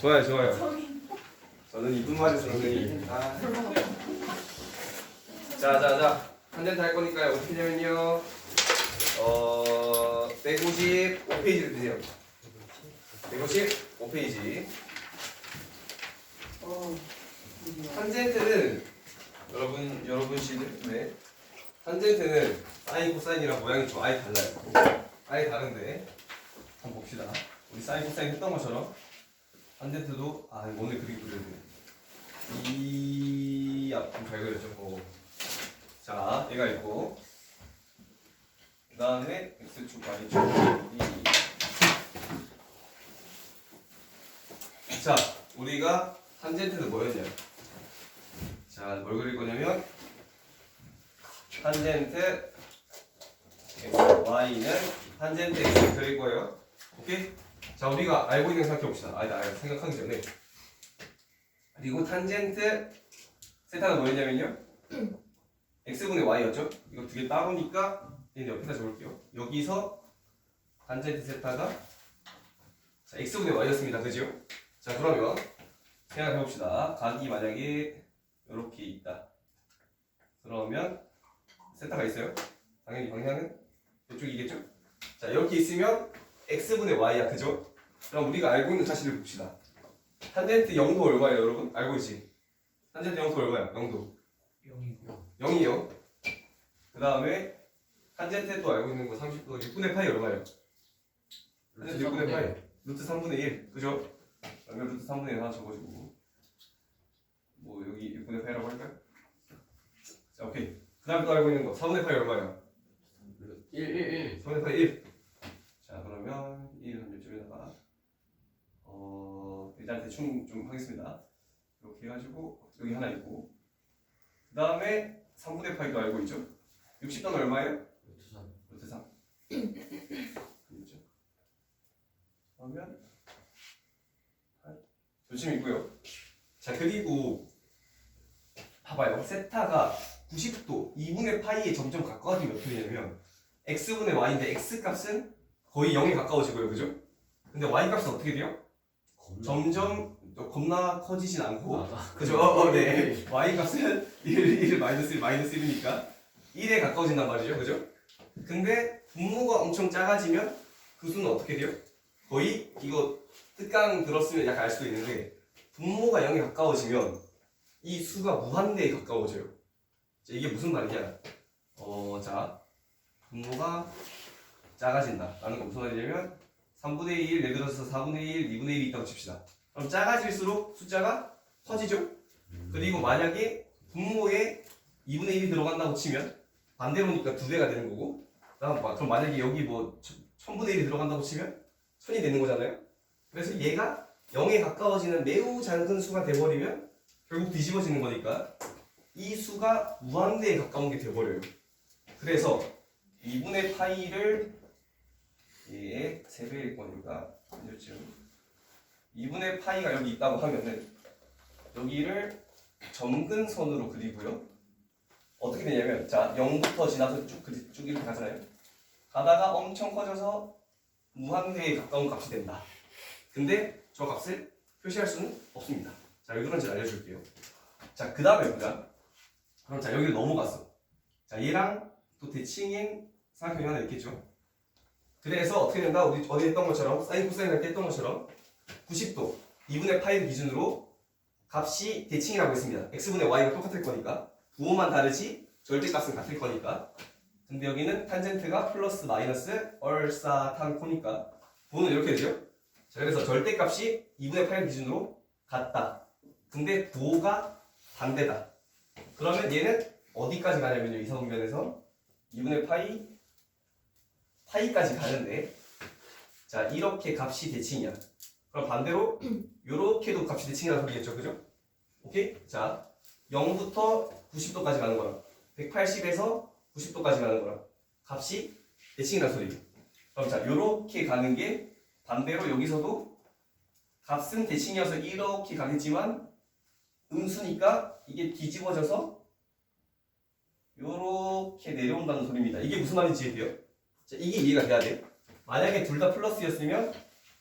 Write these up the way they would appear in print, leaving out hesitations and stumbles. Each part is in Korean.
좋아요, 좋아요. 저는 이분 말이 선생님. 자. 탄젠트 할 거니까요. 어떻게 되냐면요. 155페이지를 드세요. 155페이지. 탄젠트는 여러분 씨들, 네. 탄젠트는 사인, 코사인이랑 모양이 좀 아예 달라요. 아예 다른데 한번 봅시다. 우리 사인, 코사인 했던 것처럼 탄젠트도 오늘 그리고 그려야 돼. 이 앞좀 잘 그렸죠. 자, 얘가 있고 그 다음에 x축, y축, 자, 우리가 탄젠트는 뭐였냐? 자, 뭘 그릴 거냐면 탄젠트 x, y는 탄젠트 x를 그릴 거예요. 오케이? 자, 우리가 알고 있는 생각해 봅시다. 나 생각하기 전에. 그리고 탄젠트 세타가 뭐였냐면요. x분의 y였죠? 이거 두 개 따로니까 얘는 옆에다 적을게요. 여기서 탄젠트 세타가 자, x분의 y였습니다. 그죠? 자, 그러면 생각해 봅시다. 각이 만약에 이렇게 있다. 그러면 세타가 있어요. 당연히 방향은 이쪽이겠죠? 자, 이렇게 있으면 x분의 y야. 그죠? 그럼 우리가 알고 있는 사실을 봅시다. 탄젠트 0도 얼마예요, 여러분? 알고 있지? 탄젠트 0도 얼마야? 0도 0이요. 그 다음에 탄젠트 또 알고 있는 거 30도 6분의 파이 얼마예요? 탄젠트 6분의 파이 루트 3분의 1. 그죠? 그러면 루트 3분의 1 하나 적어주고 뭐 여기 6분의 파이라고 할까요? 자, 오케이. 그 다음에 또 알고 있는 거 4분의 파이 얼마예요? 4분의 파이 1. 자, 그러면 1은 이쪽에다가 일단 대충 좀 하겠습니다. 이렇게 해가지고 여기 하나 있고 그 다음에 3분의 파이도 알고 있죠? 60도는 얼마예요? 루트 3. 그렇죠? 그러면 요즘 있고요. 자, 그리고 봐봐요. 세타가 90도 2분의 파이에 점점 가까워지면 어떻게 되냐면 x분의 y인데 x값은 거의 0에 가까워지고요. 그죠? 근데 y값은 어떻게 돼요? 점점 겁나 커지진 않고 그죠? 네. y값은 1 마이너스 1 마이너스 1이니까 1에 가까워진단 말이죠. 그죠? 근데 분모가 엄청 작아지면 그 수는 어떻게 돼요? 거의 이거 뜻강 들었으면 약간 알 수도 있는데 분모가 0에 가까워지면 이 수가 무한대에 가까워져요. 자, 이게 무슨 말이냐? 자, 분모가 작아진다 라는 건 무슨 말이냐면 3분의 1, 예를 들어서 4분의 1, 2분의 1이 있다고 칩시다. 그럼 작아질수록 숫자가 커지죠? 그리고 만약에 분모에 2분의 1이 들어간다고 치면 반대로니까 2배가 되는 거고 그럼 만약에 여기 뭐 1000분의 1이 들어간다고 치면 1000이 되는 거잖아요? 그래서 얘가 0에 가까워지는 매우 작은 수가 돼버리면 결국 뒤집어지는 거니까 이 수가 무한대에 가까운 게 돼버려요. 그래서 2분의 파이를 얘의 3배일 거니까 이쯤 2분의 파이가 여기 있다고 하면은 여기를 점근선으로 그리고요. 어떻게 되냐면 자 0부터 지나서 쭉 이렇게 가잖아요. 가다가 엄청 커져서 무한대에 가까운 값이 된다. 근데 저 값을 표시할 수는 없습니다. 자, 왜 그런지 알려줄게요. 자, 그 다음에 보자. 그럼 자 여기를 넘어갔어. 자, 얘랑 또 대칭인 삼각형이 하나 있겠죠. 그래서 어떻게 된다? 우리 어디 했던 것처럼 사인 코사인 할 때 했던 것처럼 90도 2분의 파이를 기준으로 값이 대칭이라고 했습니다. x분의 y가 똑같을 거니까 부호만 다르지 절대값은 같을 거니까. 근데 여기는 탄젠트가 플러스 마이너스 얼싸탄 코니까 부호는 이렇게 되죠. 자, 그래서 절대값이 2분의 파이를 기준으로 같다. 근데 부호가 반대다. 그러면 얘는 어디까지 가냐면요. 이사분면에서 2분의 파이까지 가는데 자, 이렇게 값이 대칭이야. 그럼 반대로 요렇게도 값이 대칭이라는 소리겠죠. 그죠? 오케이? 자, 0부터 90도까지 가는 거랑 180에서 90도까지 가는 거랑 값이 대칭이라는 소리예요. 그럼 자, 요렇게 가는 게 반대로 여기서도 값은 대칭이어서 이렇게 가겠지만 음수니까 이게 뒤집어져서 요렇게 내려온다는 소리입니다. 이게 무슨 말인지 이해돼요? 자, 이게 이해가 돼야 돼. 만약에 둘 다 플러스였으면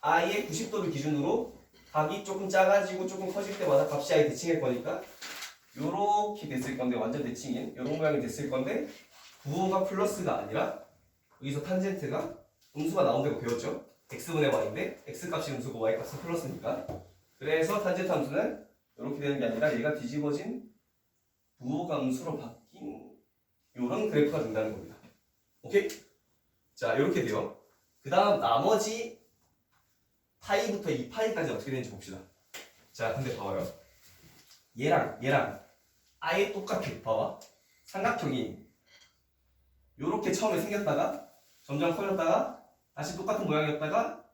아예 90도를 기준으로 각이 조금 작아지고 조금 커질 때마다 값이 아예 대칭일 거니까 요렇게 됐을 건데 완전 대칭인 요런 모양이 됐을 건데 부호가 플러스가 아니라 여기서 탄젠트가 음수가 나온다고 배웠죠? x분의 y인데 x값이 음수고 y값은 플러스니까 그래서 탄젠트 함수는 이렇게 되는 게 아니라 얘가 뒤집어진 부호가 음수로 바뀐 요런 그래프가 된다는 겁니다. 오케이? 자 이렇게 돼요. 그 다음 나머지 파이부터 2파이까지 어떻게 되는지 봅시다. 자 근데 봐봐요. 얘랑 아예 똑같아. 봐봐. 삼각형이 요렇게 처음에 생겼다가 점점 커졌다가 다시 똑같은 모양이었다가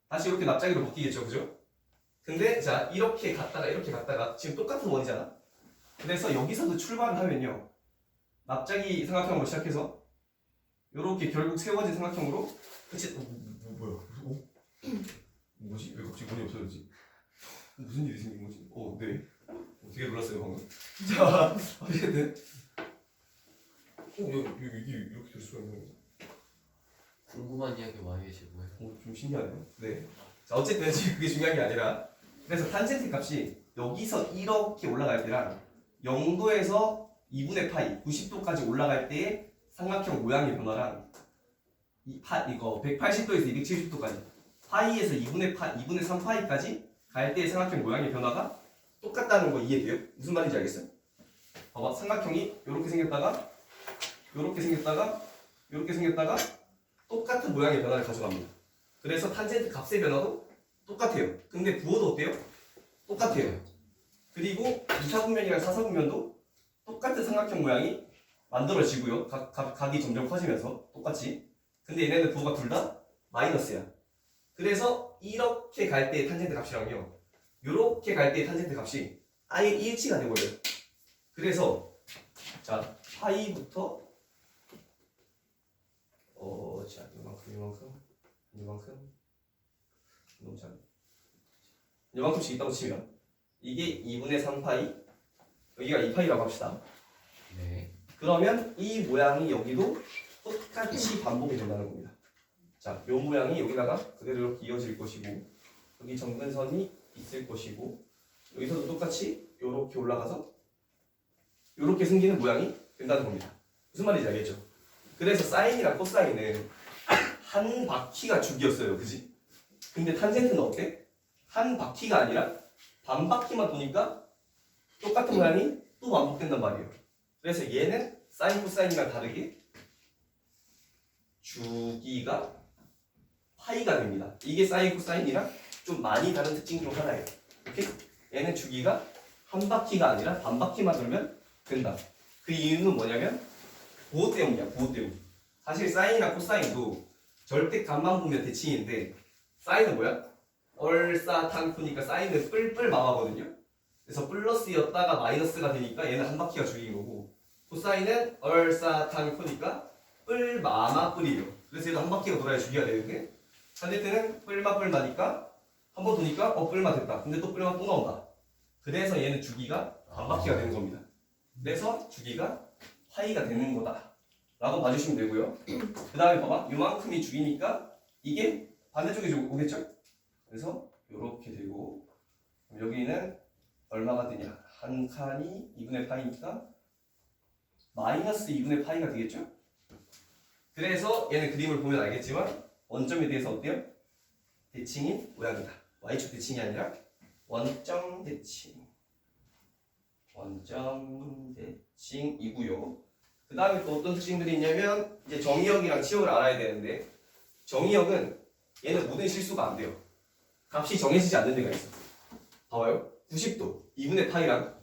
다시 이렇게 납작이로 바뀌겠죠, 그죠? 근데 자 이렇게 갔다가 지금 똑같은 원이잖아. 그래서 여기서도 출발을 하면요 납작이 삼각형으로 시작해서 요렇게 결국 세워진 삼각형으로 그치? 뭐야? 뭐지? 왜 갑자기 원이 없어졌지? 무슨 일이 생긴 거지? 네. 되게 놀랐어요 방금. 자 어쨌든 이게 이렇게 될 수가 있는 거죠? 궁금한 이야기 많이 해주고요. 좀 신기하네요. 네. 자 어쨌든 지금 그게 중요한 게 아니라 그래서 탄젠트 값이 여기서 이렇게 올라갈 때랑 0도에서 2분의 파이 90도까지 올라갈 때의 삼각형 모양의 변화랑 이거 180도에서 270도까지 파이에서 2분의 3파이까지 갈 때의 삼각형 모양의 변화가 똑같다는 거 이해돼요? 무슨 말인지 알겠어요? 봐봐 삼각형이 이렇게 생겼다가 이렇게 생겼다가 이렇게 생겼다가 똑같은 모양의 변화를 가져갑니다. 그래서 탄젠트 값의 변화도 똑같아요. 근데 부호도 어때요? 똑같아요. 그리고 2사분면이랑 4사분면도 똑같은 삼각형 모양이 만들어지고요. 각이 점점 커지면서 똑같이. 근데 얘네는 부호가 둘 다 마이너스야. 그래서 이렇게 갈 때의 탄젠트 값이랑요 이렇게 갈 때의 탄젠트 값이 아예 일치가 돼버려요. 그래서 자 파이부터 자 이만큼씩 있다고 치면 이게 2분의 3파이 여기가 2파이라고 합시다. 네. 그러면 이 모양이 여기도 똑같이 반복이 된다는 겁니다. 자, 요 모양이 여기다가 그대로 이렇게 이어질 것이고 여기 점근선이 있을 것이고 여기서도 똑같이 이렇게 올라가서 이렇게 생기는 모양이 된다는 겁니다. 무슨 말인지 알겠죠? 그래서 사인이랑 코사인은 한 바퀴가 주기였어요, 그지? 근데 탄젠트는 어때? 한 바퀴가 아니라 반 바퀴만 도니까 똑같은 모양이 또 반복된단 말이에요. 그래서 얘는 사인 코사인이랑 다르게 주기가 파이가 됩니다. 이게 사인 코사인이랑 좀 많이 다른 특징 중 하나예요. 오케이? 얘는 주기가 한 바퀴가 아니라 반 바퀴만 돌면 된다. 그 이유는 뭐냐면 부호 때문이야. 부호 때문. 사실 사인이랑 코사인도 절대값만 보면 대칭인데 사인은 뭐야? 얼싸탄코니까 사인은 뿔뿔 마마거든요. 그래서 플러스였다가 마이너스가 되니까 얘는 한 바퀴가 주기인 거고 코사인은 얼싸탄코니까 뿔 마마 뿔이에요. 그래서 얘도 한 바퀴가 돌아야 주기가 되는데 탄젠트는 뿔마 뿔마니까 한 번 도니까 뿔마 됐다. 근데 또 뿔마 또 나온다. 그래서 얘는 주기가 반 바퀴가 되는 겁니다. 그래서 주기가 파이가 되는 거다 라고 봐주시면 되고요. 그 다음에 봐봐 요만큼이 주기니까 이게 반대쪽에 오겠죠? 그래서 요렇게 되고 여기는 얼마가 되냐 한 칸이 2분의 파이니까 마이너스 2분의 파이가 되겠죠? 그래서 얘는 그림을 보면 알겠지만 원점에 대해서 어때요? 대칭인 모양이다. y축 대칭이 아니라 원점 대칭이고요. 그 다음에 또 어떤 특징들이 있냐면 이제 정의역이랑 치역을 알아야 되는데 정의역은 얘는 모든 실수가 안 돼요. 값이 정해지지 않는 데가 있어. 봐봐요. 90도 2분의 파이랑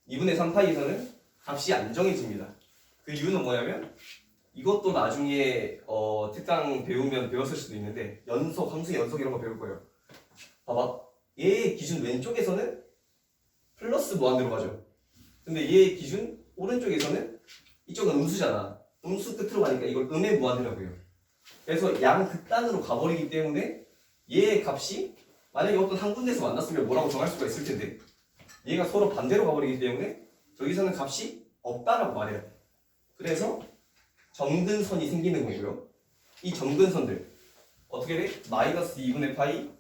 2분의 3파이에서는 값이 안 정해집니다. 그 이유는 뭐냐면 이것도 나중에 특강 배우면 배웠을 수도 있는데 연속, 함수의 연속 이런 거 배울 거예요. 봐봐. 얘의 기준 왼쪽에서는 플러스 무한대로 가죠. 근데 얘의 기준 오른쪽에서는 이쪽은 음수잖아. 음수 끝으로 가니까 이걸 음의 무한대라고 해요. 그래서 양 극단으로 가버리기 때문에 얘의 값이 만약에 어떤 한 군데에서 만났으면 뭐라고 정할 수가 있을 텐데 얘가 서로 반대로 가버리기 때문에 저기서는 값이 없다라고 말해요. 그래서 점근선이 생기는 거고요. 이 점근선들 어떻게 돼? 마이너스 2분의 파이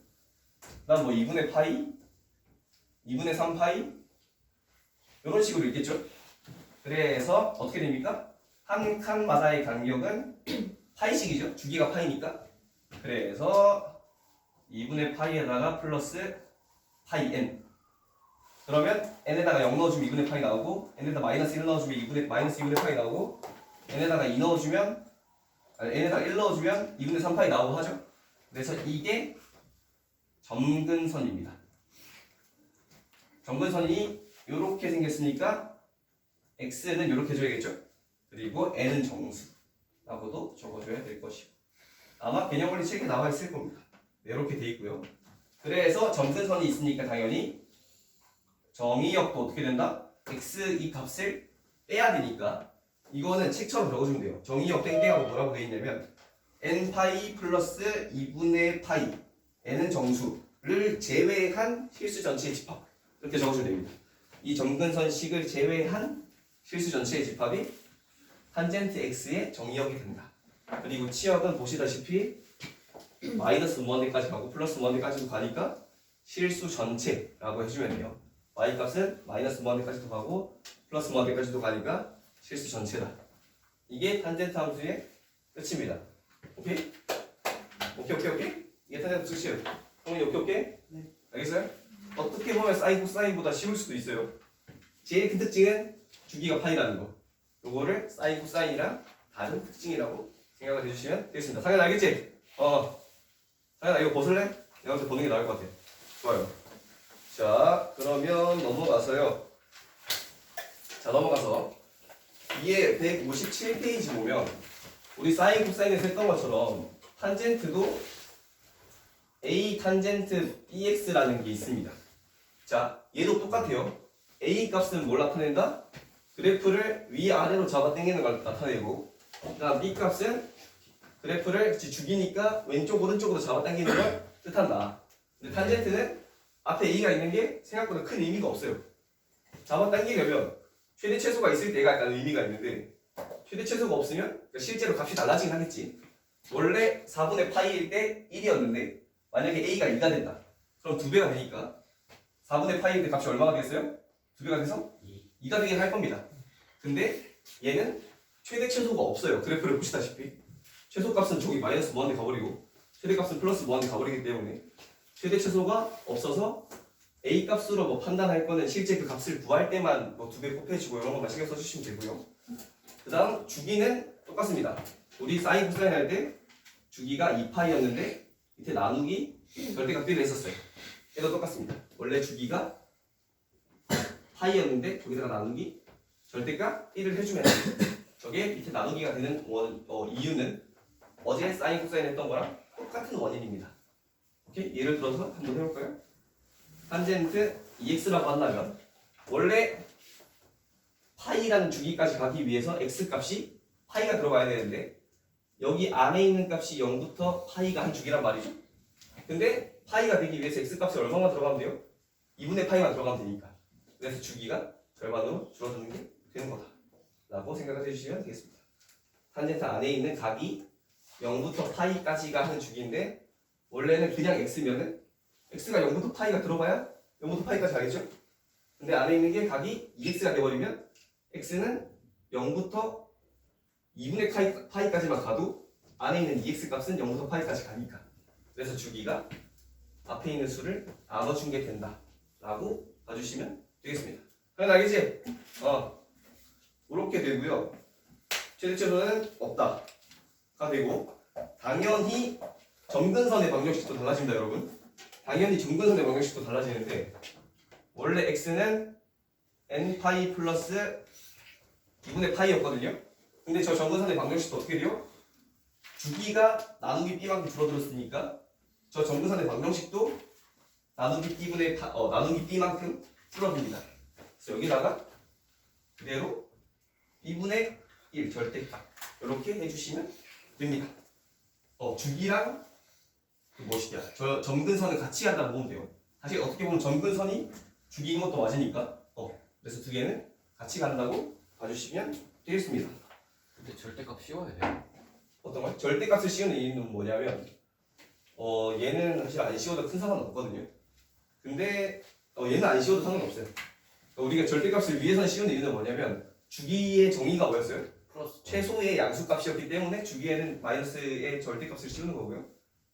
그다음 뭐 2분의 파이, 2분의 3파이 이런 식으로 있겠죠. 그래서 어떻게 됩니까? 한 칸마다의 간격은 파이씩이죠. 주기가 파이니까. 그래서 2분의 파이에다가 플러스 파이 n. 그러면 n에다가 0 넣어주면 2분의 파이 나오고 n에다가 마이너스 1 넣어주면 마이너스 2분의 파이 나오고 n에다가 2 넣어주면 n에다가 1 넣어주면 2분의 3파이 나오고 하죠. 그래서 이게 점근선입니다. 점근선이 이렇게 생겼으니까 x는 이렇게 줘야겠죠. 그리고 n은 정수라고도 적어줘야 될 것이고 아마 개념원리 책에 나와 있을 겁니다. 이렇게 돼 있고요. 그래서 점근선이 있으니까 당연히 정의역도 어떻게 된다? x 이 값을 빼야 되니까 이거는 책처럼 적어주면 돼요. 정의역 땡땡하고 뭐라고 돼 있냐면 n 파이 플러스 2분의 파이 n은 정수를 제외한 실수 전체의 집합 이렇게 적어주면 됩니다. 이 점근선식을 제외한 실수 전체의 집합이 탄젠트 x의 정의역이 된다. 그리고 치역은 보시다시피 마이너스 무한대까지 가고 플러스 무한대까지도 가니까 실수 전체라고 해주면 돼요. y값은 마이너스 무한대까지도 가고 플러스 무한대까지도 가니까 실수 전체다. 이게 탄젠트 함수의 끝입니다. 오케이? 오케이? 이게 탄젠트 끝이에요. 형님 오케이? 네. 알겠어요? 어떻게 보면 사인 코사인보다 쉬울 수도 있어요. 제일 큰 특징은 주기가 파이라는 거. 요거를 사인 코사인이랑 다른 특징이라고 생각을 해주시면 되겠습니다. 상현 알겠지? 상현아 이거 벗을래? 내가 먼저 보는 게 나을 것 같아. 좋아요. 자 그러면 넘어가서요. 자 넘어가서 뒤에 157페이지 보면 우리 사인 코사인에서 했던 것처럼 탄젠트도 A 탄젠트 BX라는 게 있습니다. 자 얘도 똑같아요. A 값은 뭘 나타낸다? 그래프를 위아래로 잡아 당기는 걸 나타내고 그다음 B 값은 그래프를 주기니까 왼쪽 오른쪽으로 잡아 당기는 걸 뜻한다. 근데 탄젠트는 앞에 A가 있는 게 생각보다 큰 의미가 없어요. 잡아 당기려면 최대 최소가 있을 때가 약간 의미가 있는데 최대 최소가 없으면 그러니까 실제로 값이 달라지긴 하겠지. 원래 4분의 파이일 때 1이었는데 만약에 A가 2가 된다. 그럼 2배가 되니까 4분의 파이일 때 값이 얼마가 되겠어요? 2배가 돼서 2가 되긴 할 겁니다. 근데 얘는 최대 최소가 없어요. 그래프를 보시다시피 최소값은 저기 마이너스 무한대 가버리고 최대값은 플러스 무한대 가버리기 때문에 최대 최소가 없어서 A 값으로 뭐 판단할 거는 실제 그 값을 구할 때만 뭐 2배 곱해주고 이런 것만 신경 써주시면 되고요. 그 다음 주기는 똑같습니다. 우리 사인 코사인 할 때 주기가 2파이였는데 밑에 나누기 절대값 1을 했었어요. 얘도 똑같습니다. 원래 주기가 파이였는데 거기다가 나누기 절대값 1을 해주면 저게 밑에 나누기가 되는 이유는 어제 사인 코사인 했던 거랑 똑같은 원인입니다. 오케이? 예를 들어서 한번 해볼까요? 탄젠트 EX라고 한다면 원래 파이라는 주기까지 가기 위해서 X 값이 파이가 들어가야 되는데 여기 안에 있는 값이 0부터 파이가 한 주기란 말이죠. 근데 파이가 되기 위해서 X 값이 얼마만 들어가면 돼요? 2분의 파이만 들어가면 되니까. 그래서 주기가 절반으로 줄어드는 게 되는 거다 라고 생각을 해주시면 되겠습니다. 탄젠트 안에 있는 각이 0부터 파이까지가 하는 주기인데 원래는 그냥 x면은 x가 0부터 파이가 들어가야 0부터 파이까지 가겠죠? 근데 안에 있는 게 각이 2x가 돼버리면 x는 0부터 2분의 파이까지만 가도 안에 있는 2x 값은 0부터 파이까지 가니까 그래서 주기가 앞에 있는 수를 나눠준 게 된다 라고 봐주시면 되겠습니다. 그럼 알겠지? 이렇게 되고요. 최대 최소는 없다가 되고 당연히 점근선의 방정식도 달라집니다, 여러분. 당연히 점근선의 방정식도 달라지는데 원래 x는 n파이 플러스 2분의 파이였거든요. 근데 저 점근선의 방정식도 어떻게 돼요? 주기가 나누기 b만큼 줄어들었으니까 저 점근선의 방정식도 나누기 b만큼 줄어듭니다. 그래서 여기다가 그대로 b분의 1 절대값 이렇게 해주시면 됩니다. 주기랑 그 무엇이냐 저 점근선을 같이 한다고 보면 돼요. 사실 어떻게 보면 점근선이 주기인 것도 맞으니까 그래서 두 개는 같이 간다고 봐주시면 되겠습니다. 근데 절대값 씌워야 돼요. 어떤 걸? 절대값을 씌우는 이유는 뭐냐면 얘는 사실 안 씌워도 큰 상관은 없거든요. 근데 얘는 안 씌워도 상관없어요. 그러니까 우리가 절대값을 위에서 씌우는 이유는 뭐냐면 주기의 정의가 뭐였어요? 플러스 최소의 양수값이었기 때문에 주기에는 마이너스의 절대값을 씌우는 거고요.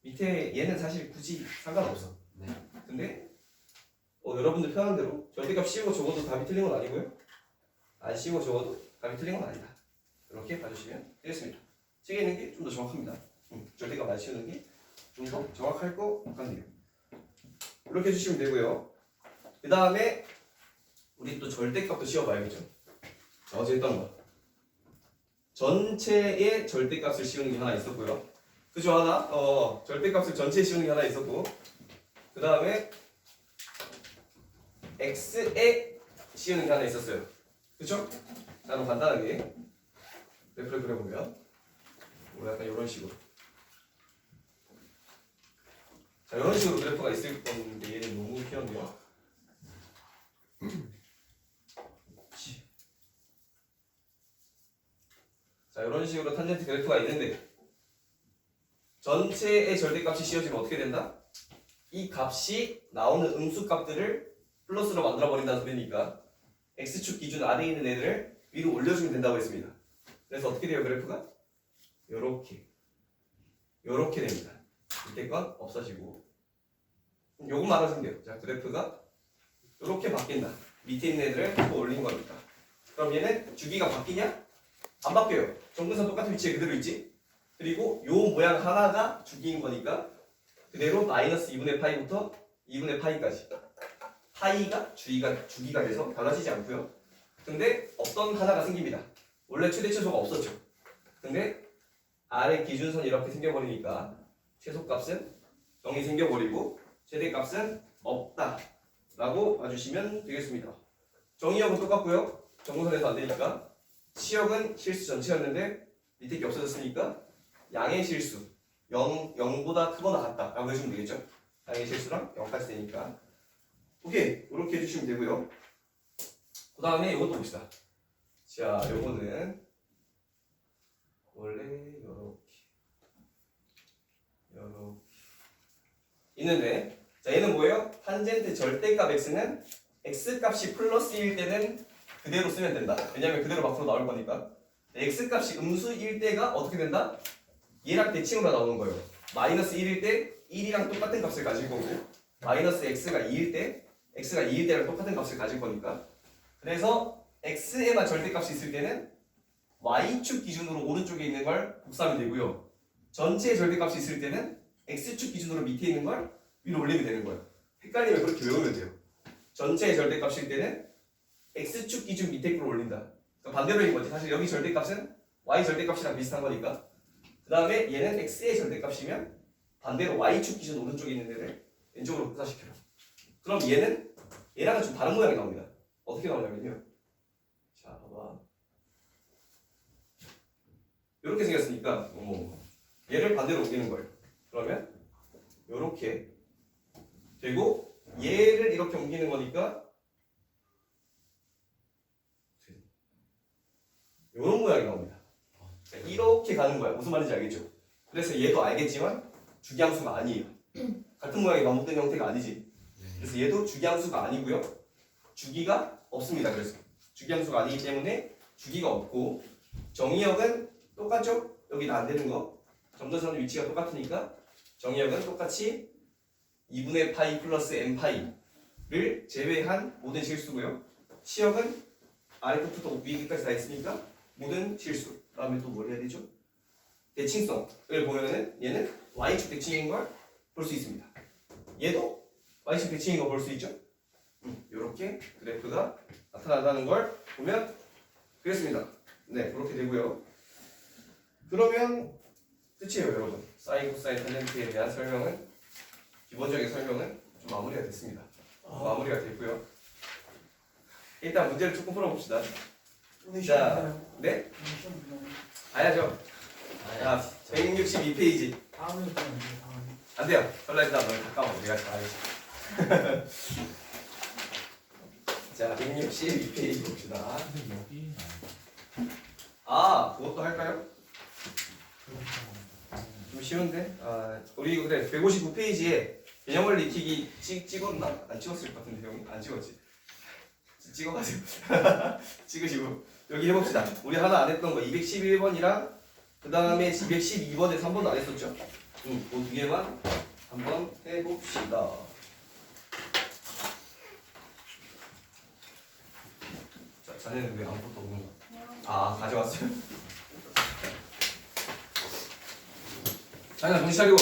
밑에 얘는 사실 굳이 상관없어. 네. 근데 여러분들 편한 대로 절대값 씌우고 적어도 답이 틀린 건 아니고요. 안 씌우고 적어도 답이 틀린 건 아니다. 이렇게 봐주시면 되겠습니다. 책에 있는 게 좀 더 정확합니다. 절대값 안 씌우는 게 좀 더 정확할 것 같네요. 이렇게 해주시면 되고요. 그 다음에 우리 또 절대값도 씌워봐야겠죠. 어제 했던 거. 전체의 절대값을 씌우는 게 하나 있었고요. 그죠 하나? 절대값을 전체에 씌우는 게 하나 있었고, 그 다음에 x에 씌우는 게 하나 있었어요. 그쵸? 자, 그럼 간단하게 그래프를 그려보면 뭐 약간 이런 식으로. 자, 이런 식으로 그래프가 있을 건데 얘는 너무 귀엽네요. 자, 이런 식으로 탄젠트 그래프가 있는데 전체의 절대값이 씌워지면 어떻게 된다? 이 값이 나오는 음수값들을 플러스로 만들어 버린다는 소리니까 x축 기준 아래에 있는 애들을 위로 올려주면 된다고 했습니다. 그래서 어떻게 돼요 그래프가? 요렇게 됩니다. 밑에 건 없어지고 요것만 알아주면 돼요. 자, 그래프가 요렇게 바뀐다. 밑에 있는 애들을 또 올린 거니까. 그럼 얘는 주기가 바뀌냐? 안 바뀌어요. 정근선 똑같은 위치에 그대로 있지. 그리고 요 모양 하나가 주기인 거니까 그대로 마이너스 2분의 파이부터 2분의 파이까지 파이가 주기가 돼서 달라지지 않고요. 근데 어떤 하나가 생깁니다. 원래 최대 최소가 없었죠. 근데 아래 기준선이 이렇게 생겨버리니까 최소값은 0이 생겨버리고 최대값은 없다 라고 봐주시면 되겠습니다. 정의역은 똑같고요. 정근선에서 안 되니까 시역은 실수 전체였는데 밑에 게 없어졌으니까 양의 실수 0보다 크거나 같다 라고 해주면 되겠죠. 양의 실수랑 0까지 되니까 오케이 이렇게 해주시면 되고요. 그 다음에 이것도 봅시다. 자, 요거는 원래 요렇게 있는데, 자, 얘는 뭐예요? 탄젠트 절대값 x는 x값이 플러스일 때는 그대로 쓰면 된다. 왜냐면 그대로 밖으로 나올 거니까. x값이 음수일 때가 어떻게 된다? 얘랑 대칭으로 나오는 거예요. 마이너스 1일 때 1이랑 똑같은 값을 가질 거고, 마이너스 x가 2일 때 x가 2일 때랑 똑같은 값을 가질 거니까. 그래서 x에만 절대값이 있을 때는 y축 기준으로 오른쪽에 있는 걸 곱하면 되고요. 전체의 절대값이 있을 때는 x축 기준으로 밑에 있는 걸 위로 올리면 되는 거예요. 헷갈리면 그렇게 외우면 돼요. 전체의 절대값일 때는 x축 기준 밑에 걸 올린다. 그러니까 반대로인 거지. 사실 여기 절대값은 y 절대값이랑 비슷한 거니까. 그 다음에 얘는 x의 절대값이면 반대로 y축 기준 오른쪽에 있는 애를 왼쪽으로 흡사시켜요. 그럼 얘랑은 좀 다른 모양이 나옵니다. 어떻게 나오냐면요. 자, 봐봐. 이렇게 생겼으니까 얘를 반대로 옮기는 거예요. 그러면 이렇게 되고 얘를 이렇게 옮기는 거니까 이런 모양이 나옵니다. 이렇게 가는 거야. 무슨 말인지 알겠죠? 그래서 얘도 알겠지만 주기함수가 아니에요. 같은 모양이 반복된 형태가 아니지. 그래서 얘도 주기함수가 아니고요. 주기가 없습니다. 그래서 주기함수가 아니기 때문에 주기가 없고 정의역은 똑같죠? 여기 안 되는 거. 점선의 위치가 똑같으니까 정의역은 똑같이 2분의 파이 플러스 n 파이를 제외한 모든 실수고요. 시역은 아래 끝부터 위에 끝까지 다 있으니까 모든 실수. 그 다음에 또 뭘 해야 되죠? 대칭성을 보면은 얘는 y축 대칭인 걸 볼 수 있습니다. 얘도 y축 대칭인 걸 볼 수 있죠? 이렇게 그래프가 나타난다는 걸 보면 되겠습니다. 네, 그렇게 되고요. 그러면 끝이에요, 여러분. 사인, 코사인, 탄젠트에 대한 설명은 기본적인 설명은 좀 마무리가 됐습니다. 마무리가 됐고요. 일단 문제를 조금 풀어봅시다. 자, 네? 가야죠. 자, 162페이지. 다음에 또 언제 다음에? 안 돼요. 설레다 너무 가까워. 내가 잘하겠지. 자, 162페이지 봅시다. 근데 여기 아, 그것도 할까요? 좀 쉬운데? 우리 그래 159페이지에 개념을 익히기 찍었나? 안 찍었을 것 같은데 형이? 안 찍었지? 찍어가지고 찍으시고 여기 해봅시다. 우리 하나 안 했던 거 211번이랑 그 다음에 212번에 3번도 안 했었죠? 그 두 개만 한번 해봅시다. 자, 자네는 왜 아무것도 없는 거야? 아, 가져왔어요? 자네 정신 차리고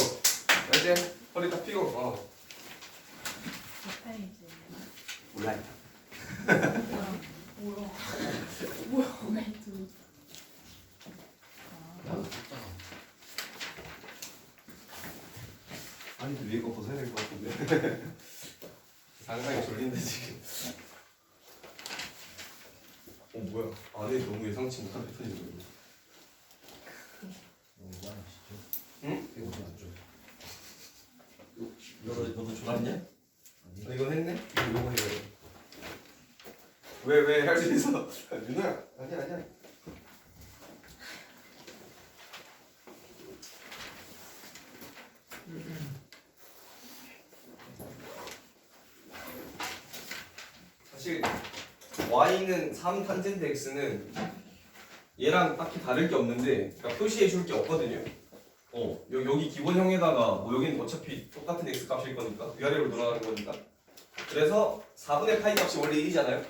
이제 허리 딱 펴고 페이지. 몰라. 뭐야 왜 두? 나도 줬잖아. 아니 근데 위에 거 벗어야 될 것 같은데 상당히 졸린데 지금. 뭐야 안에 너무 예상치 못한 패턴이 보이네. 너무 많으시죠? 응? 이거 안 줘. 너도 졸았냐? 아니. 이건 했네? 이거 해야 돼. 왜 할 수 있어? 윤호야 아니야. 사실 y는 3 탄젠트 x는 얘랑 딱히 다를 게 없는데 그러니까 표시해 줄 게 없거든요. 여기 기본형에다가 뭐 여기는 어차피 똑같은 x 값일 거니까 위아래로 돌아가는 거니까. 그래서 4분의 파이 값이 원래 1이잖아요.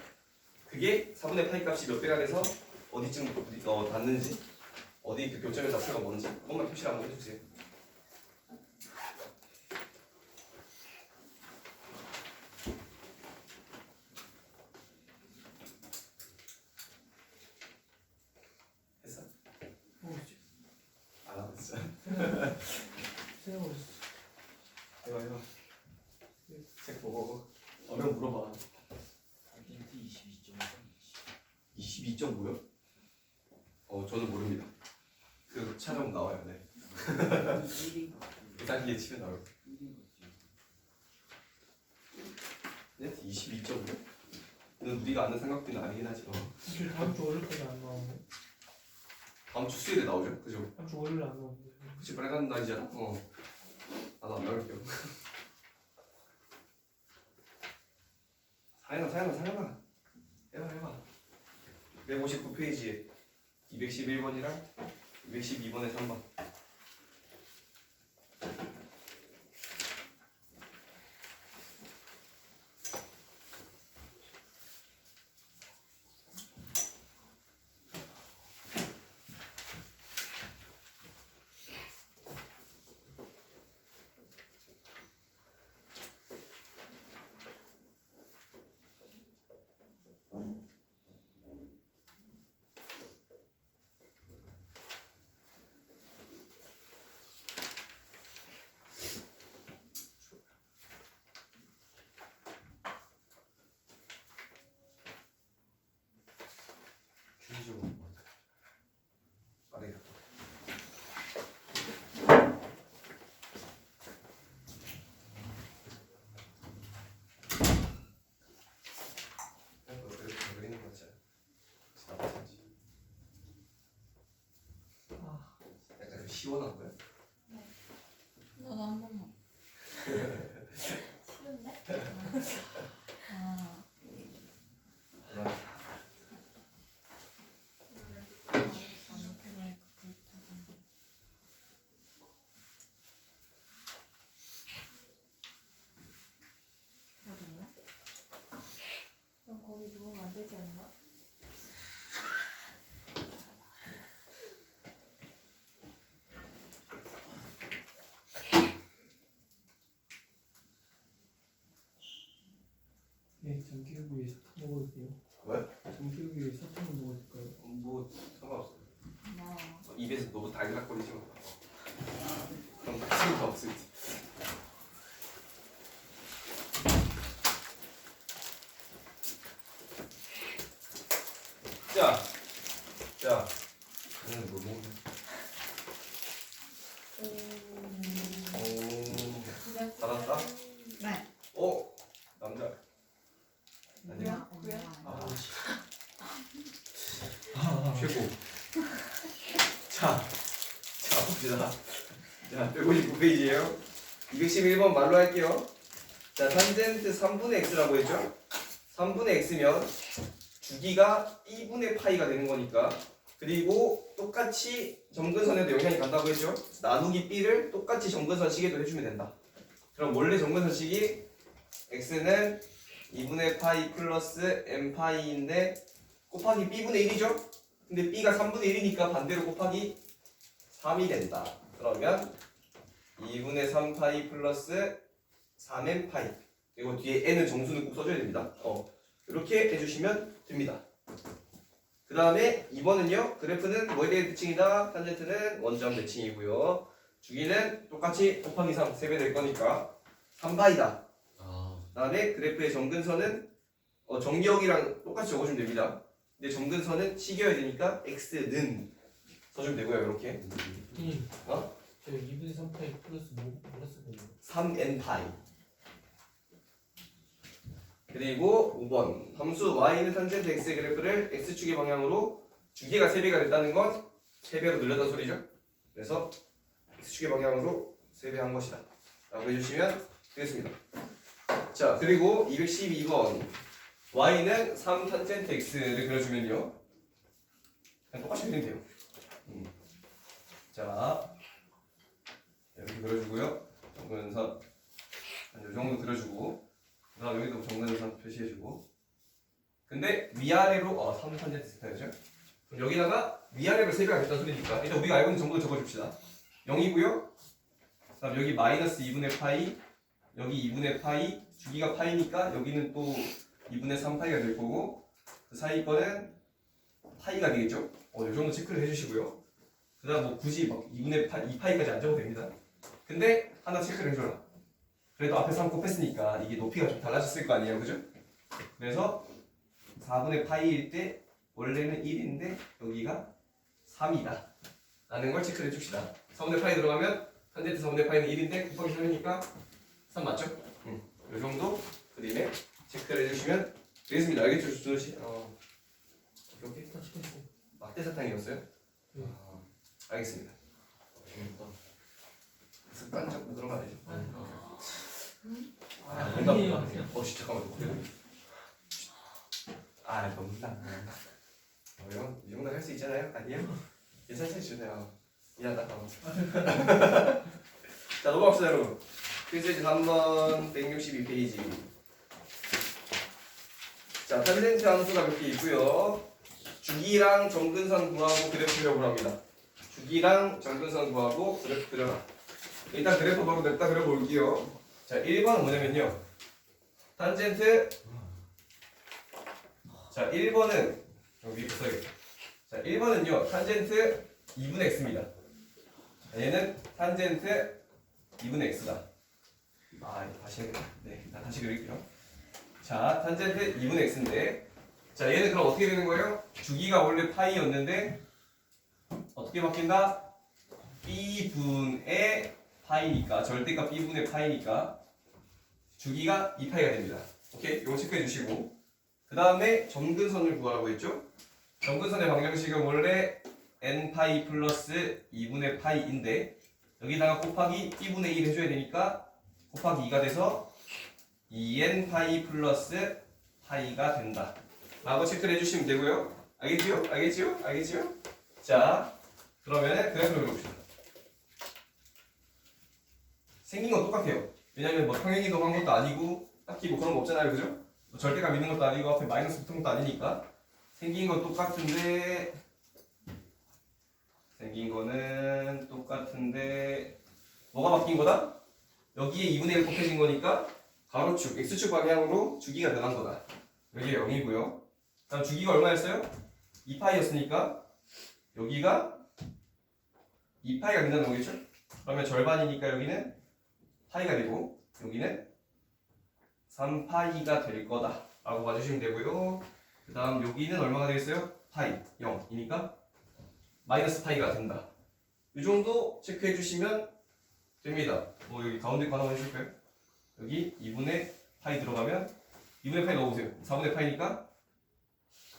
그게 4분의 파이 값이 몇 배가 돼서 어디쯤 닿는지 어디 그 교점의 좌표가 뭔지 그것만 표시를 한번 해주세요. 했어? 안 하고 있어. 세워졌어. 해봐. 책 보고 어려운 물어봐. 텐트 22.3. 22.5요? 저는 모릅니다. 그 찾아보면 나와요. 네. 1인 그 단계에 치면 나와요. 네? 22.5? 는 우리가 아는 삼각비는 아니긴 하지. 사실 다음 주 월요일까지 안 나오네. 다음 주 수요일에 나오죠? 그죠? 다음 주 월요일에 안 나오는데. 그치 빨간 날이잖아? 나도 안 나올게요. 사연아 해봐 159페이지에 211번이랑 212번에 3번 주의적으로 봐. 빠르게 그리는 거 같지 않아? 나쁘지 않지? 약간 좀 시원한 거야? 나도 한 번만. 싫은데? 아. 그럼 거기 누우면 안 되지 않나? 네, 전기요구 위해 사탕 먹어도 돼요? 왜? 전기요구 위해 사탕을 먹어도 될까요? 뭐 상관없어. 나. 입에서 너무 달달거리지 마. 그럼 맛있는 없을지. 자, 얘는 뭐 먹냐? 오, 잘한다. 네. 남자. 뭐야? 그래? 최고. 자 봅시다. 자, 159페이지에요. 211번 말로 할게요. 자, 탄젠트 3분의 x라고 했죠? 3분의 x면 주기가 b분의 파이가 되는 거니까. 그리고 똑같이 점근선에도 영향이 간다고 했죠? 나누기 b를 똑같이 점근선 시계도 해주면 된다. 그럼 원래 점근선 식이 x는 2분의 파이 플러스 m 파이인데 곱하기 b분의 1이죠? 근데 b가 3분의 1이니까 반대로 곱하기 3이 된다. 그러면 2분의 3파이 플러스 3m 파이. 그리고 뒤에 n은 정수는 꼭 써줘야 됩니다. 이렇게 해주시면 됩니다. 그 다음에 2번은요. 그래프는 뭐에 대해 대칭이다. 탄젠트는 원점 대칭이고요. 주기는 똑같이 곱하기 3, 3배 될 거니까 3파이다. 아, 그 다음에 그래프의 점근선은 정기역이랑 똑같이 적어주면 됩니다. 근데 점근선은 시겨야 되니까 x는 써주면 되고요. 이렇게 이 어? 저 2분의 3파이 플러스 플러스 뭐예요? 3n 파이. 그리고 5번 함수 y는 탄젠트 x의 그래프를 x축의 방향으로 주기가 3배가 됐다는 건 3배로 늘렸다는 소리죠. 그래서 x축의 방향으로 3배 한 것이다 라고 해주시면 되겠습니다. 자, 그리고 212번 y는 3 탄젠트 x를 그려주면요 그냥 똑같이 그리면 돼요. 자, 여기 그려주고요. 정근선 이 정도 그려주고, 그다음 여기도 정근선 표시해주고. 근데 위아래로 3 탄젠트 스타일이죠. 그럼 여기다가 위아래로 3배가 됐다는 소리니까 일단 우리가 알고 있는 정보를 적어줍시다. 0이고요. 그다음 여기 마이너스 2분의 파이, 여기 2분의 파이, 주기가 파이니까 여기는 또 2분의 3파이가 될 거고, 그 사이 거는 파이가 되겠죠. 이 정도 체크를 해주시고요. 그 다음 뭐 굳이 막 2분의 2파이까지 안 적어도 됩니다. 근데 하나 체크를 해줘라. 그래도 앞에 3 곱했으니까 이게 높이가 좀 달라졌을 거 아니에요, 그죠? 그래서 4분의 파이일 때 원래는 1인데 여기가 3이다 라는 걸 체크를 해줍시다. 4분의 파이 들어가면 탄젠트 4분의 파이는 1인데 곱하기 3이니까 3 맞죠? 이 정도 그림에 체크를 해주시면 되겠습니다. 알겠죠, 준호씨? 오케이. 다 찍었어요. 막대사탕이었어요? 네. 알겠습니다. 재밌다. 습관적으로 그런 거 아니죠? 아니에요. 잠깐만. 너무나. 이 정도 할 수 있잖아요? 아니에요? 예산책 주세요. 미안하다. 자, 넘어갑시다, 여러분. 퀴즈 3번 162페이지. 자, 탄젠트 함수가 몇 개 있고요. 주기랑 점근선 구하고 그래프 그려보라 합니다. 주기랑 점근선 구하고 그래프 그려라. 일단 그래프 바로 냅다 그려볼게요. 자, 1번은 뭐냐면요. 탄젠트. 자, 1번은 여기 써야겠다. 자, 1번은요. 탄젠트 2분의 x입니다. 얘는 탄젠트 2분의 x다. 다시 해야겠다. 네, 일단 다시 그릴게요. 자, 탄젠트 2분의 x인데, 자, 얘는 그럼 어떻게 되는 거예요? 주기가 원래 파이였는데 어떻게 바뀐다? b분의 파이니까, 절대값 b분의 파이니까 주기가 2파이가 됩니다. 오케이? 이거 체크해 주시고, 그 다음에 점근선을 구하라고 했죠? 점근선의 방정식은 원래 n파이 플러스 2분의 파이인데 여기다가 곱하기 b분의 1 해줘야 되니까 곱하기 2가 돼서 2n파이 플러스 파이가 된다 라고 체크를 해주시면 되고요. 알겠지요? 알겠지요? 알겠지요? 자, 그러면 그래프를 그려봅시다. 생긴 건 똑같아요. 왜냐면 뭐 평행이동 한 것도 아니고 딱히 뭐 그런 거 없잖아요, 그죠? 뭐 절대값 있는 것도 아니고 앞에 마이너스 붙은 것도 아니니까 생긴 건 똑같은데 뭐가 바뀐 거다? 여기에 2분의 1 곱해진 거니까 가로축, x축 방향으로 주기가 변한 거다. 여기가 0이고요. 다음 주기가 얼마였어요? 2파이였으니까 여기가 2파이가 된다는 거겠죠? 그러면 절반이니까 여기는 파이가 되고 여기는 3파이가 될 거다 라고 봐주시면 되고요. 그 다음 여기는 얼마가 되겠어요? 파이 0이니까 마이너스 파이가 된다. 이 정도 체크해 주시면 됩니다. 여기 가운데 거 하나만 해줄까요? 여기 2분의 파이 들어가면 2분의 파이 넣어보세요. 4분의 파이니까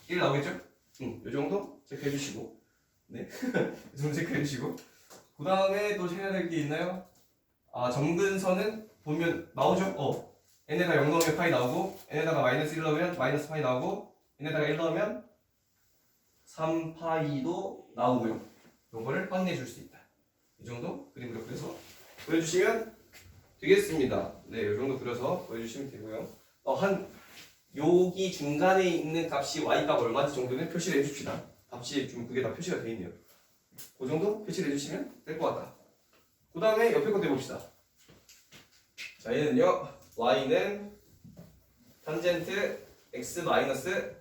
1 나오겠죠? 이 정도 체크해 주시고 이 정도 체크해 주시고 그 다음에 또 해야 될 게 있나요? 아, 점근선은 보면 나오죠? n에다가 0 넣으면 파이 나오고, n에다가 마이너스 1 넣으면 마이너스 파이 나오고, n에다가 1 넣으면 3파이도 나오고요. 요거를 확인해 줄 수 있다. 이 정도 그림으로 그려서 보여주시면 되겠습니다. 네, 이 정도 그려서 보여주시면 되고요. 여기 중간에 있는 값이 y값 얼마인지 정도는 표시를 해줍시다. 값이 좀 그게 다 표시가 되어 있네요. 그 정도 표시를 해주시면 될 것 같다. 그 다음에 옆에 거 대봅시다. 자, 얘는요, y는 탄젠트 x 마이너스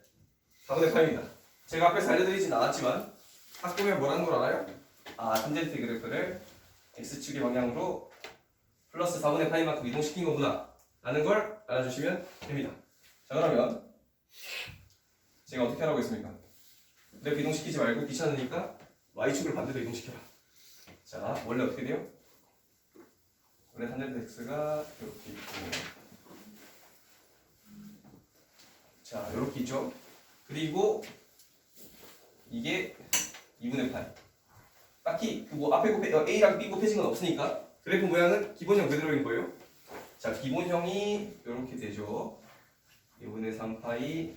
4분의 8입니다. 제가 앞에서 알려드리진 않았지만 딱 보면 뭐라는 걸 알아요? 아, 탄젠트 그래프를 x축의 방향으로 플러스 4분의 8만큼 이동시킨 거구나 라는 걸 알아주시면 됩니다. 자, 그러면 제가 어떻게 하라고 했습니까? 그래프 이동시키지 말고 귀찮으니까 y축을 반대로 이동시켜라. 자, 원래 어떻게 돼요? 원래 탄젠트 x가 이렇게 있고, 자, 이렇게 있죠. 그리고 이게 2분의 8. 딱히 그 뭐 앞에 a랑 b 곱해진 건 없으니까 그래프 모양은 기본형 그대로인 거예요. 자, 기본형이 이렇게 되죠. 2분의 3파이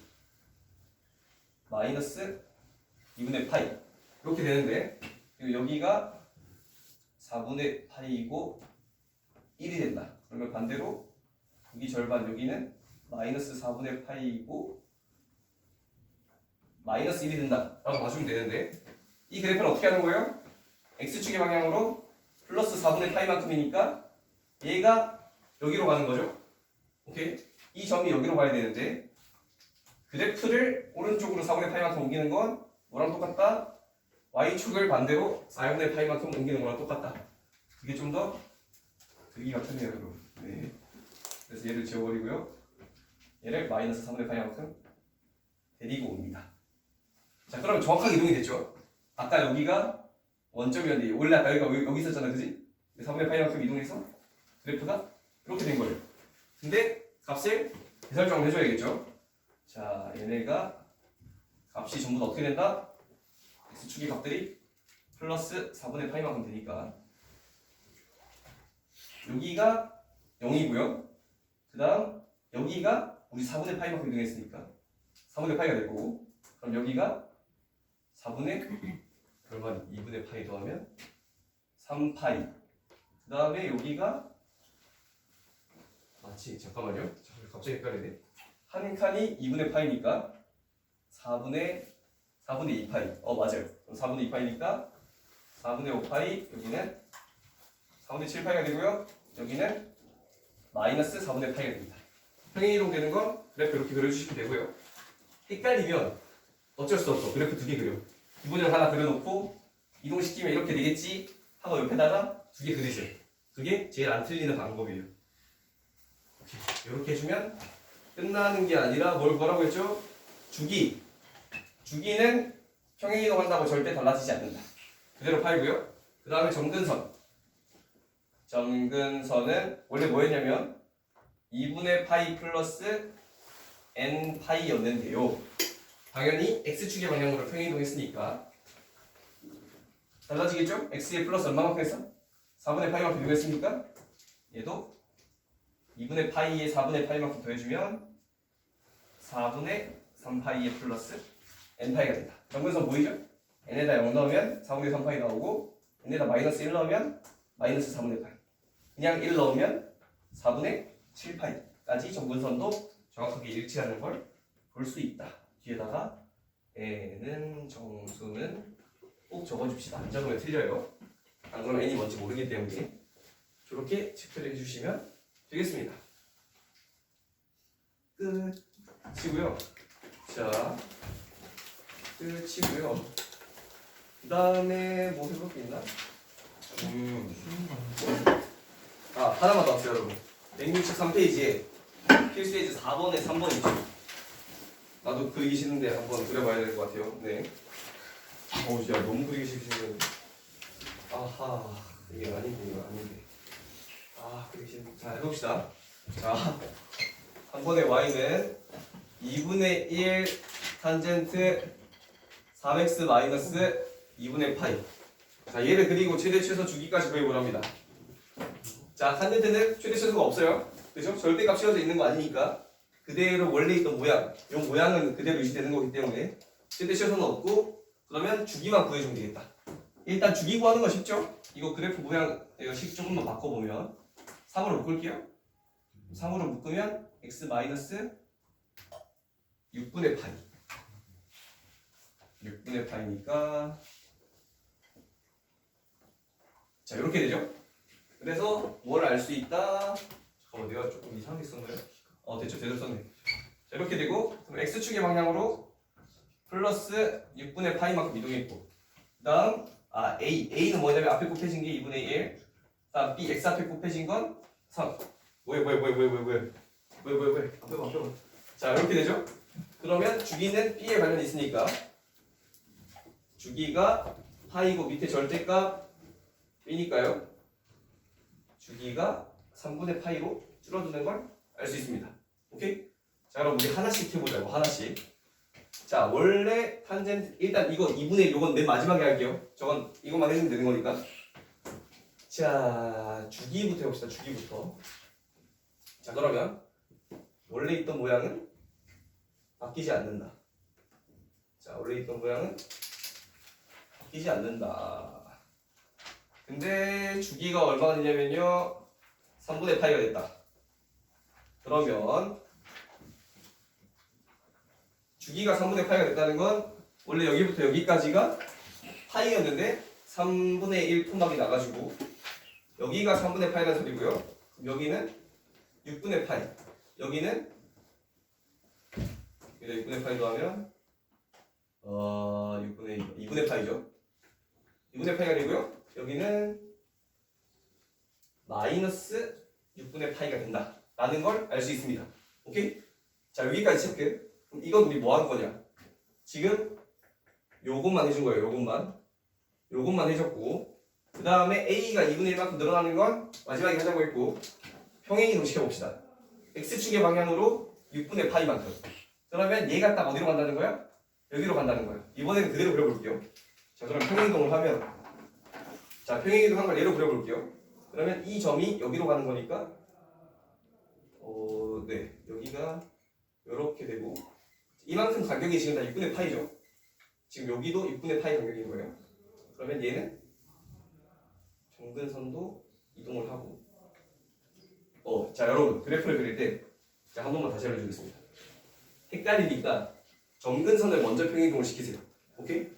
마이너스 2분의 파이 이렇게 되는데, 그리고 여기가 4분의 파이고 1이 된다. 그러면 반대로 여기 절반, 여기는 마이너스 4분의 파이고 마이너스 1이 된다 라고 봐주면 되는데, 이 그래프는 어떻게 하는 거예요? x축의 방향으로 플러스 4분의 파이만큼이니까 얘가 여기로 가는 거죠. 오케이? 이 점이 여기로 가야 되는데, 그래프를 오른쪽으로 4분의 파이만큼 옮기는 건 뭐랑 똑같다? y축을 반대로 4분의 파이만큼 옮기는 거랑 똑같다. 그게 좀 더 그리기가 편해요, 여러분. 네. 그래서 얘를 지워버리고요. 얘를 마이너스 3분의 파이만큼 데리고 옵니다. 자, 그러면 정확하게 이동이 됐죠? 아까 여기가 원점이었는데, 원래 아까 여기 있었잖아, 그지? 3분의 파이만큼 이동해서 그래프가 이렇게 된 거예요. 근데 값을 대설정을 해줘야겠죠? 자, 얘네가 값이 전부 다 어떻게 된다? x축의 값들이 플러스 4분의 파이만큼 되니까 여기가 0이고요. 그 다음 여기가 우리 4분의 파이만큼 이동했으니까 4분의 파이가 될 거고, 그럼 여기가 4분의 얼마? 2분의 파이 더하면 3파이. 그 다음에 여기가 잠깐만요. 갑자기 헷갈리네. 한 칸이 2분의 파이니까 4분의 2파이. 맞아요. 4분의 2파이니까 4분의 5파이, 여기는 4분의 7파이가 되고요. 여기는 마이너스 4분의 파이가 됩니다. 평행이동 되는 건 그래프 이렇게 그려주시면 되고요. 헷갈리면 어쩔 수 없어. 그래프 두 개 그려. 기본적으로 하나 그려놓고 이동시키면 이렇게 되겠지 하고 옆에다가 두 개 그리세요. 그게 제일 안 틀리는 방법이에요. 이렇게 해주면 끝나는 게 아니라 뭐라고 했죠? 주기는 평행이동한다고 절대 달라지지 않는다. 그대로 팔고요. 그 다음에 점근선은 원래 뭐였냐면 2분의 파이 플러스 n 파이였는데요. 당연히 x축의 방향으로 평행이동했으니까 달라지겠죠? x에 플러스 얼마만큼 했어? 4분의 파이만큼 이동했으니까 얘도 2분의 파이에 4분의 파이만큼 더해주면 4분의 3파이에 플러스 n파이가 된다. 점근선 보이죠? n에다 0 넣으면 4분의 3파이 나오고, n에다 마이너스 1 넣으면 마이너스 4분의 파이, 그냥 1 넣으면 4분의 7파이까지 점근선도 정확하게 일치하는 걸 볼 수 있다. 뒤에다가 n은 정수는 꼭 적어줍시다. 안 적으면 틀려요. 안 그러면 n이 뭔지 모르기 때문에 저렇게 체크를 해주시면 되겠습니다. 끝이고요. 자, 끝이고요. 그 다음에 뭐 해볼 게 있나? 하나만 더 왔어요, 여러분. 163페이지에 필수에이지 4번에 3번 있죠. 나도 그리기 싫은데 한번 그려봐야 될 것 같아요. 네. 진짜 너무 그리기 싫으시면. 아하, 이게 아닌데, 이거 아닌데. 그리기 싫은데. 자, 해봅시다. 자, 한 번에 y는 2분의 1 탄젠트 3x 마이너스 2분의 파이. 자, 얘를 그리고 최대 최소 주기까지 구해보랍니다. 자, 탄젠트는 최대 최소가 없어요. 그죠? 절대값 씌워져 있는 거 아니니까 그대로 원래 있던 모양, 이 모양은 그대로 유지되는 거기 때문에 최대 최소는 없고 그러면 주기만 구해주면 되겠다. 일단 주기 구하는 거 쉽죠? 이거 그래프 모양 이거 식 조금만 바꿔보면 3으로 묶을게요. 3으로 묶으면 x 마이너스 6분의 파이 6분의 파이니까 자 이렇게 되죠? 그래서 뭘 알 수 있다? 잠깐만 내가 조금 이상하게 썼나요? 됐죠 제대로 썼네. 자 이렇게 되고 그럼 x축의 방향으로 플러스 6분의 파이만큼 이동했고 그 다음 a는 뭐냐면 앞에 곱해진 게 2분의 1 다음 b x 앞에 곱해진 건 3 왜 앞에 봐 자 이렇게 되죠? 그러면 주기는 b에 관련이 있으니까 주기가 파이고 밑에 절대값 b니까요 주기가 3분의 파이로 줄어드는 걸 알 수 있습니다. 오케이? 자 그럼 우리 하나씩 해보자고 하나씩. 자 원래 탄젠트 일단 이거 2분의 1 요건 맨 마지막에 할게요. 저건 이것만 해주면 되는 거니까. 자 주기부터 해봅시다. 주기부터. 자 그러면 원래 있던 모양은 바뀌지 않는다. 자 원래 있던 모양은 바뀌지 않는다. 근데 주기가 얼마가 되냐면요 3분의 파이가 됐다. 그러면 주기가 3분의 파이가 됐다는 건 원래 여기부터 여기까지가 파이였는데 3분의 1 토막이 나가지고 여기가 3분의 파이라는 소리고요. 여기는 6분의 파이 여기는 6분의 파이도 하면 2분의 파이죠. 2분의 파이가 되고요. 여기는 마이너스 6분의 파이가 된다 라는 걸 알 수 있습니다. 오케이? 자 여기까지 체크. 그럼 이건 우리 뭐 하는 거냐? 지금 요것만 해준 거예요. 요것만 해줬고 그 다음에 a가 2분의 1만큼 늘어나는 건 마지막에 하자고 했고 평행이동 시켜봅시다. x축의 방향으로 6분의 파이만큼. 그러면 얘가 딱 어디로 간다는 거야? 여기로 간다는 거야. 이번에는 그대로 그려볼게요. 자 그럼 평행이동을 하면 자 평행이동 한 걸 얘로 그려볼게요. 그러면 이 점이 여기로 가는 거니까 네 여기가 이렇게 되고 이만큼 간격이 지금 다 6분의 파이죠. 지금 여기도 6분의 파이 간격인 거예요. 그러면 얘는 정근선도 이동을 하고 자 여러분 그래프를 그릴 때 한 번만 다시 알려주겠습니다. 헷갈리니까 정근선을 먼저 평행이동을 시키세요. 오케이?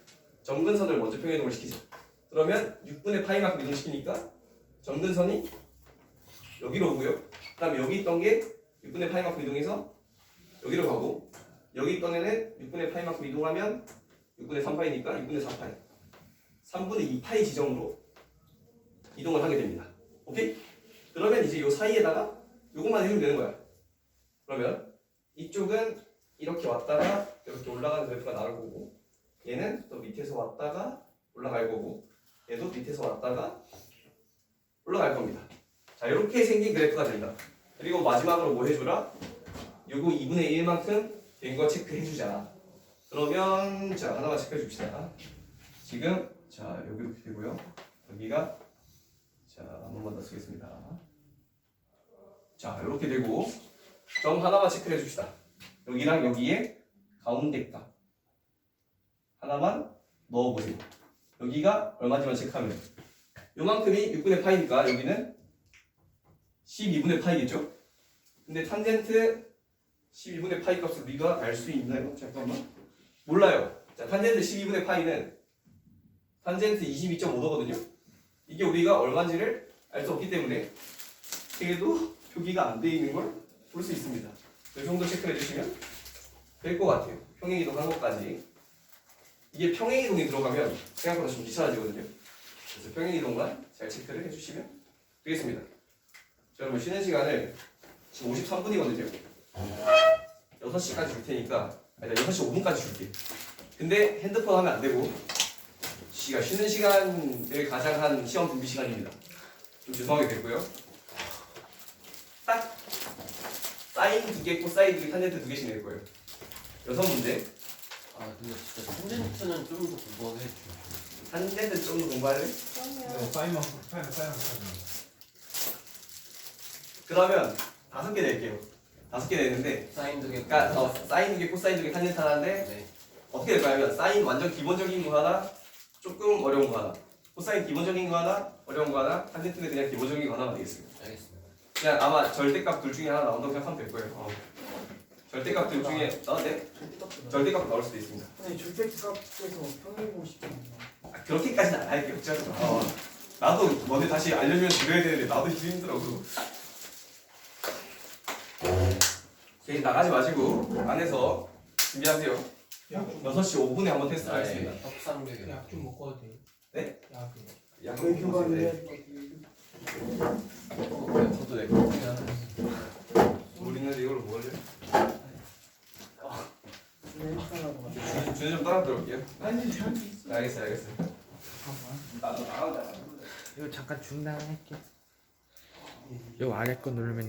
정근선을 먼저 평행이동을 시키세요. 그러면 6분의 파이만큼 이동시키니까 정근선이 여기로 오고요. 그 다음에 여기 있던 게 6분의 파이만큼 이동해서 여기로 가고 여기 있던 애는 6분의 파이만큼 이동하면 6분의 3파이니까 6분의 4파이 3분의 2파이 지점으로 이동을 하게 됩니다. 오케이? 그러면 이제 요 사이에다가 요것만 해주면 되는 거야. 그러면 이쪽은 이렇게 왔다가 이렇게 올라가는 그래프가 나올 거고 얘는 또 밑에서 왔다가 올라갈 거고 얘도 밑에서 왔다가 올라갈 겁니다. 자 이렇게 생긴 그래프가 된다. 그리고 마지막으로 뭐 해주라? 요거 2분의 1만큼 된 거 체크해주자. 그러면 자 하나만 체크해 줍시다. 지금 자 여기 이렇게 되고요. 여기가 자 한 번만 더 쓰겠습니다. 자 이렇게 되고 점 하나만 체크해 줍시다. 여기랑 여기에 가운데 값 하나만 넣어보세요. 여기가 얼마인지만 체크하면 돼요. 요만큼이 6분의 파이니까 여기는 12분의 파이겠죠? 근데 탄젠트 12분의 파이 값을 우리가 알 수 있나요? 잠깐만. 몰라요. 자, 탄젠트 12분의 파이는 탄젠트 22.5도거든요. 이게 우리가 얼마인지를 알 수 없기 때문에 그래도 표기가 안 돼 있는 걸 볼 수 있습니다. 이 정도 체크해 주시면 될 것 같아요. 평행이동 한 것까지. 이게 평행이동이 들어가면 생각보다 좀 귀찮아지거든요. 그래서 평행이동만 잘 체크를 해주시면 되겠습니다. 자, 여러분 쉬는 시간을 지금 53분이거든요. 6시까지 줄 테니까 아니 6시 5분까지 줄게. 근데 핸드폰 하면 안 되고 쉬는 시간을 가장한 시험 준비 시간입니다. 좀 죄송하게 됐고요. 딱 사인 2개, 코사인 2개, 탄젠트 2개씩 낼 거예요. 6문제. 근데 진짜 탄젠트는 좀 더 공부하게 해줘. 한 대는 좀 더 공부할래? 그러면 사인만 사인만 그러면 5개 낼게요. 5개 내는데 사인 두개 그러니까 사인 2개, 코사인 2개, 탄젠트 하나인데 네. 어떻게 될까요? 사인 완전 기본적인 거 하나, 조금 어려운 거 하나. 코사인 기본적인 거 하나, 어려운 거 하나, 탄젠트는 그냥 기본적인 거 하나가 되겠습니다. 알겠습니다. 그냥 아마 절대값 둘 중에 하나 나온다고 생각하면 될 거예요. 절대값 둘 중에 네? 절대값 나올 수도 있습니다. 아니 절대값에서 평행이고 싶지 않나. 그렇게까지는 안 할게요. 걱정하지 마. 나도 너네 다시 알려주면 드려야 되는데 나도 힘들더라고. 괜히 나가지 마시고 안에서 준비하세요. 6시 5분에 한번 테스트 하겠습니다. 턱삼교육. 약좀 먹고 와도 돼요? 네? 약좀. 약간 교관을 저도 내 커피 하나. 우리는 이걸로 먹을래? 내일하고 준이 좀 따라 들어올게요. 아니 알겠어요. 나도 나간다. 이거 잠깐 중단할게. 요 아래 거 누르면